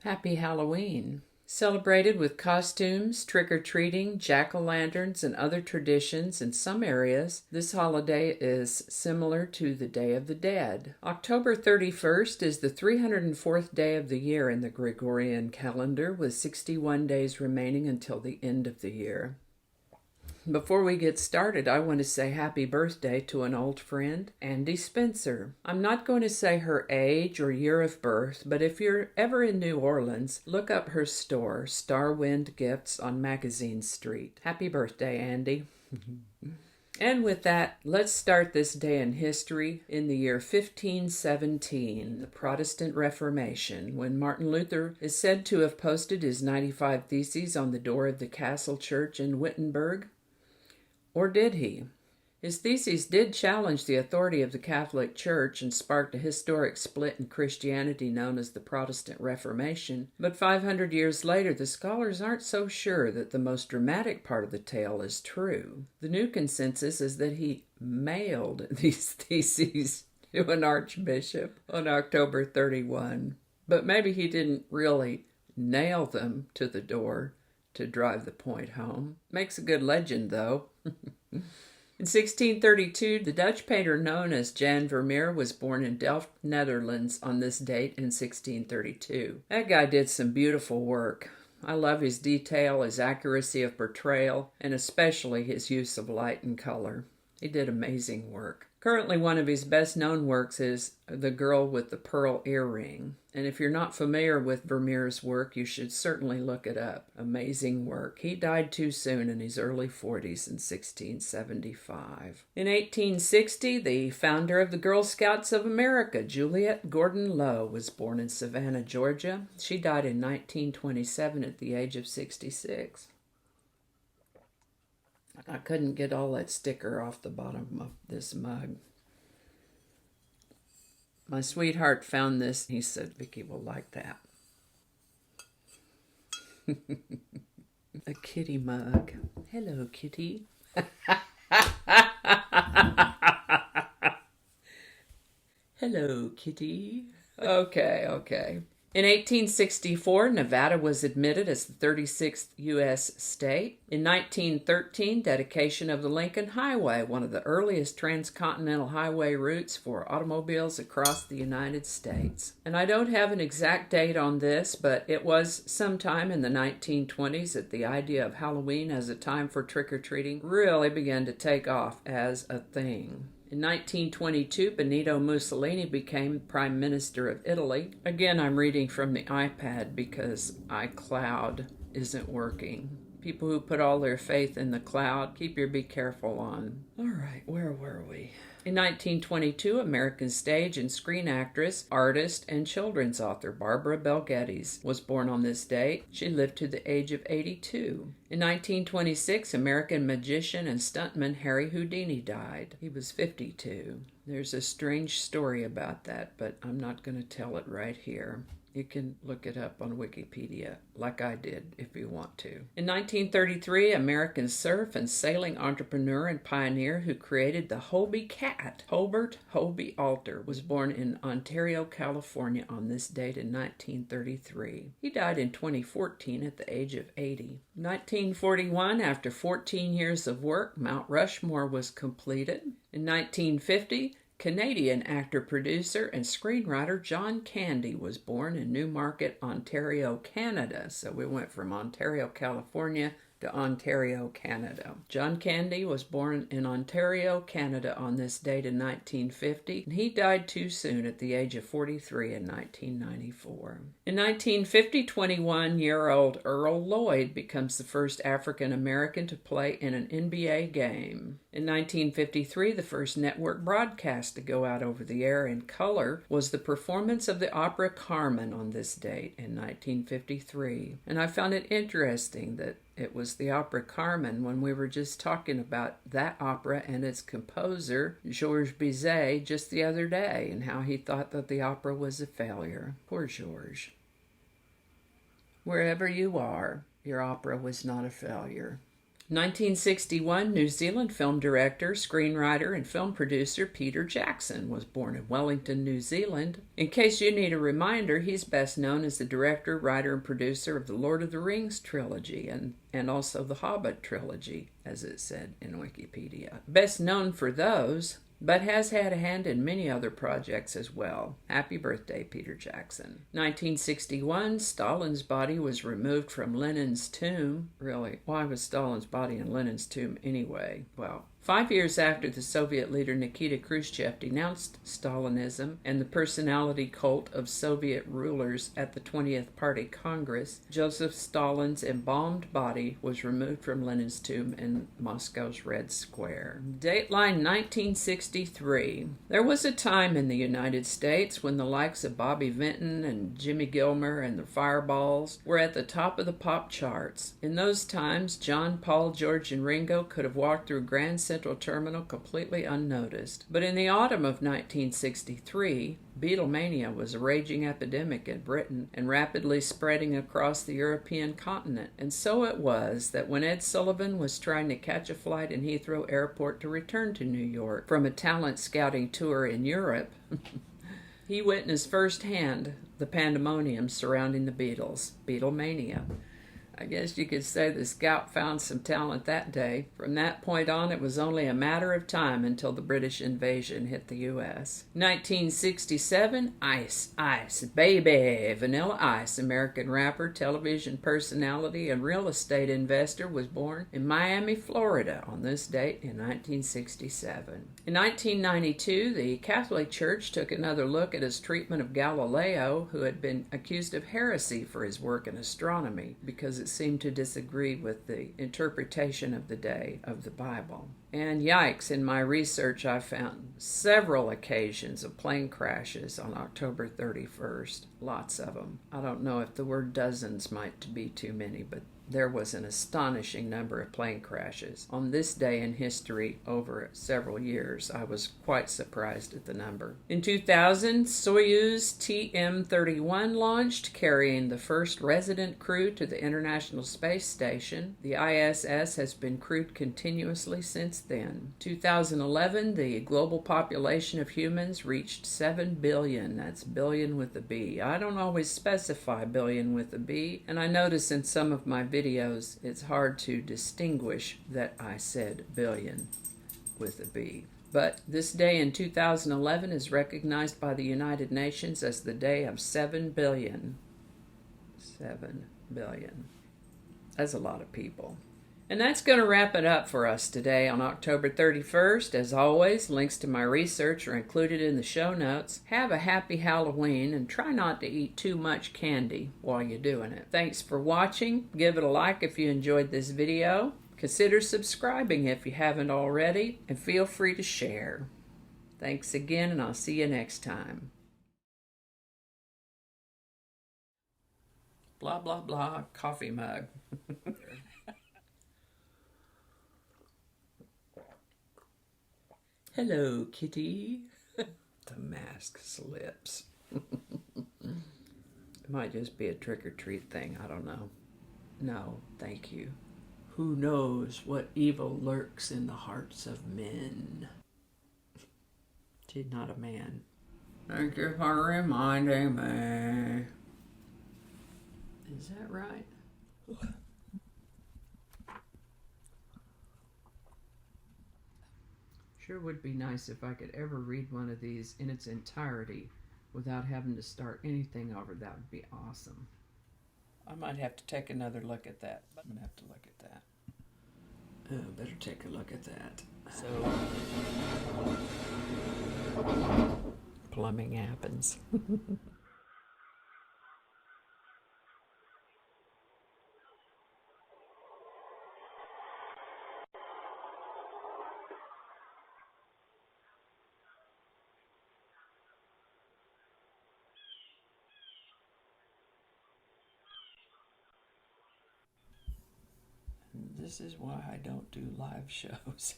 Happy Halloween. Celebrated with costumes, trick-or-treating, jack-o'-lanterns, and other traditions in some areas, this holiday is similar to the Day of the Dead. October 31st is the 304th day of the year in the Gregorian calendar, with 61 days remaining until the end of the year. Before we get started, I want to say happy birthday to an old friend, Andy Spencer. I'm not going to say her age or year of birth, but if you're ever in New Orleans, look up her store, Starwind Gifts on Magazine Street. Happy birthday, Andy. And with that, let's start this day in history in the year 1517, the Protestant Reformation, when Martin Luther is said to have posted his 95 Theses on the door of the castle church in Wittenberg. Or did he? His theses did challenge the authority of the Catholic Church and sparked a historic split in Christianity known as the Protestant Reformation, but 500 years later the scholars aren't so sure that the most dramatic part of the tale is true. The new consensus is that he mailed these theses to an archbishop on October 31, but maybe he didn't really nail them to the door to drive the point home. Makes a good legend, though. In 1632, the Dutch painter known as Jan Vermeer was born in Delft, Netherlands on this date in 1632. That guy did some beautiful work. I love his detail, his accuracy of portrayal, and especially his use of light and color. He did amazing work. Currently, one of his best-known works is The Girl with the Pearl Earring. And if you're not familiar with Vermeer's work, you should certainly look it up. Amazing work. He died too soon in his early 40s in 1675. In 1860, the founder of the Girl Scouts of America, Juliette Gordon Low, was born in Savannah, Georgia. She died in 1927 at the age of 66. I couldn't get all that sticker off the bottom of this mug. My sweetheart found this. He said, Vicki will like that. A kitty mug. Hello, kitty. Hello, kitty. Okay. In 1864, Nevada was admitted as the 36th U.S. state. In 1913, dedication of the Lincoln Highway, one of the earliest transcontinental highway routes for automobiles across the United States. And I don't have an exact date on this, but it was sometime in the 1920s that the idea of Halloween as a time for trick-or-treating really began to take off as a thing. In 1922, Benito Mussolini became Prime Minister of Italy. Again, I'm reading from the iPad because iCloud isn't working. People who put all their faith in the cloud, be careful on. All right, where were we? In 1922, American stage and screen actress, artist, and children's author Barbara Bel Geddes was born on this date. She lived to the age of 82. In 1926, American magician and stuntman Harry Houdini died. He was 52. There's a strange story about that, but I'm not going to tell it right here. You can look it up on Wikipedia, like I did, if you want to. In 1933, American surf and sailing entrepreneur and pioneer who created the Hobie Cat, Hobart Hobie Alter, was born in Ontario, California on this date in 1933. He died in 2014 at the age of 80. 1941, after 14 years of work, Mount Rushmore was completed. In 1950, Canadian actor, producer, and screenwriter John Candy was born in Newmarket, Ontario, Canada. So we went from Ontario, California to Ontario, Canada. John Candy was born in Ontario, Canada on this date in 1950, and he died too soon at the age of 43 in 1994. In 1950, 21-year-old Earl Lloyd becomes the first African American to play in an NBA game. In 1953, the first network broadcast to go out over the air in color was the performance of the opera Carmen on this date in 1953. And I found it interesting that it was the opera Carmen when we were just talking about that opera and its composer, Georges Bizet, just the other day, and how he thought that the opera was a failure. Poor Georges. Wherever you are, your opera was not a failure. 1961, New Zealand film director, screenwriter, and film producer Peter Jackson was born in Wellington, New Zealand. In case you need a reminder, he's best known as the director, writer, and producer of the Lord of the Rings trilogy and also the Hobbit trilogy, as it said in Wikipedia. Best known for those, but has had a hand in many other projects as well. Happy birthday, Peter Jackson. 1961, Stalin's body was removed from Lenin's tomb. Really, why was Stalin's body in Lenin's tomb anyway? Well, 5 years after the Soviet leader Nikita Khrushchev denounced Stalinism and the personality cult of Soviet rulers at the 20th Party Congress, Joseph Stalin's embalmed body was removed from Lenin's tomb in Moscow's Red Square. Dateline 1963. There was a time in the United States when the likes of Bobby Vinton and Jimmy Gilmer and the Fireballs were at the top of the pop charts. In those times, John, Paul, George, and Ringo could have walked through Grand Central Terminal completely unnoticed. But in the autumn of 1963, Beatlemania was a raging epidemic in Britain and rapidly spreading across the European continent. And so it was that when Ed Sullivan was trying to catch a flight in Heathrow Airport to return to New York from a talent scouting tour in Europe, he witnessed firsthand the pandemonium surrounding the Beatles, Beatlemania. I guess you could say the scout found some talent that day. From that point on, it was only a matter of time until the British invasion hit the U.S. 1967, Ice, Ice, Baby. Vanilla Ice, American rapper, television personality, and real estate investor, was born in Miami, Florida on this date in 1967. In 1992, the Catholic Church took another look at his treatment of Galileo, who had been accused of heresy for his work in astronomy because it seemed to disagree with the interpretation of the day of the Bible. And yikes, in my research I found several occasions of plane crashes on October 31st. Lots of them. I don't know if the word dozens might be too many, but there was an astonishing number of plane crashes. On this day in history, over several years, I was quite surprised at the number. In 2000, Soyuz TM-31 launched, carrying the first resident crew to the International Space Station. The ISS has been crewed continuously since then. 2011, the global population of humans reached 7 billion. That's billion with a B. I don't always specify billion with a B, and I notice in some of my videos it's hard to distinguish that I said billion with a B. But this day in 2011 is recognized by the United Nations as the day of 7 billion. 7 billion. That's a lot of people. And that's going to wrap it up for us today on October 31st. As always, links to my research are included in the show notes. Have a happy Halloween and try not to eat too much candy while you're doing it. Thanks for watching. Give it a like if you enjoyed this video. Consider subscribing if you haven't already, and feel free to share. Thanks again, and I'll see you next time. Blah, blah, blah, coffee mug. Hello, kitty. The mask slips. It might just be a trick-or-treat thing. I don't know. No, thank you. Who knows what evil lurks in the hearts of men? She's not a man. Thank you for reminding me. Is that right? Sure would be nice if I could ever read one of these in its entirety without having to start anything over. That would be awesome. I might have to take another look at that. I'm going to have to look at that. Oh, better take a look at that. So, plumbing happens. This is why I don't do live shows.